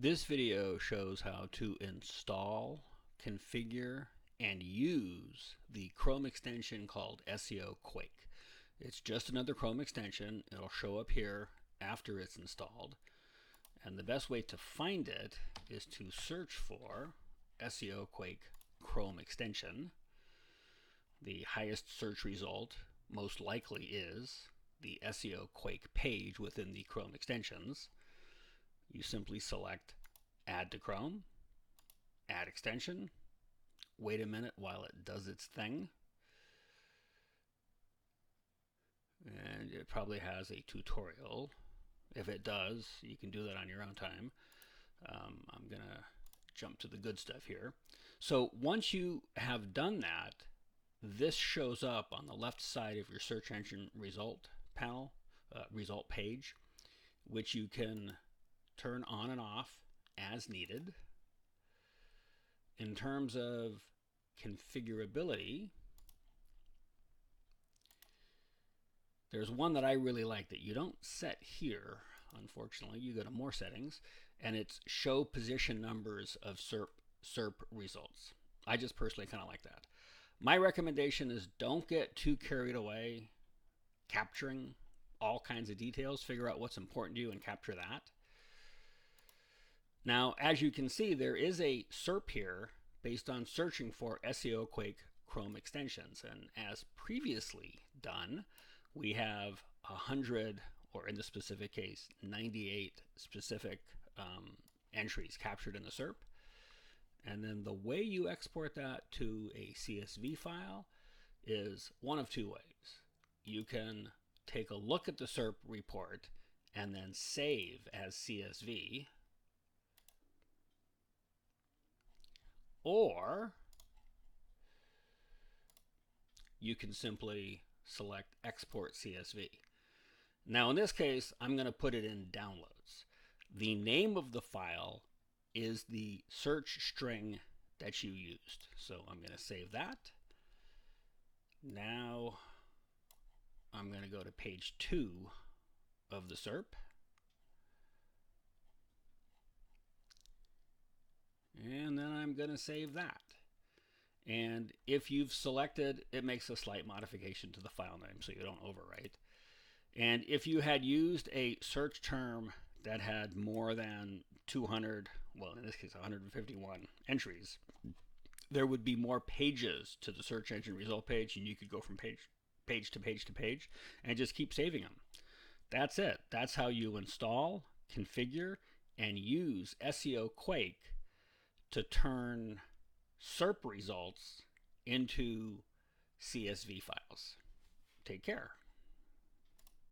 This video shows how to install, configure, and use the Chrome extension called SEOquake. It's just another Chrome extension. It'll show up here after it's installed. And the best way to find it is to search for SEOquake Chrome extension. The highest search result most likely is the SEOquake page within the Chrome extensions. You simply select Add to Chrome, Add Extension, wait a minute while it does its thing, and it probably has a tutorial. If it does, you can do that on your own time. I'm going to jump to the good stuff here. So once you have done that, this shows up on the left side of your search engine result panel, result page, which you can turn on and off as needed. In terms of configurability, there's one that I really like that you don't set here, unfortunately. You go to More Settings, and it's Show Position Numbers of SERP results. I just personally kind of like that. My recommendation is don't get too carried away capturing all kinds of details. Figure out what's important to you and capture that. Now, as you can see, there is a SERP here based on searching for SEOquake Chrome extensions. And as previously done, we have 100, or in this specific case, 98 specific entries captured in the SERP. And then the way you export that to a CSV file is one of two ways. You can take a look at the SERP report and then save as CSV, or you can simply select Export CSV. Now in this case, I'm going to put it in Downloads. The name of the file is the search string that you used. So I'm going to save that. Now I'm going to go to page 2 of the SERP. And then I'm going to save that. And if you've selected, it makes a slight modification to the file name so you don't overwrite. And if you had used a search term that had more than 200, well in this case 151 entries, there would be more pages to the search engine result page, and you could go from page to page and just keep saving them. That's it. That's how you install, configure, and use SEOquake to turn SERP results into CSV files. Take care.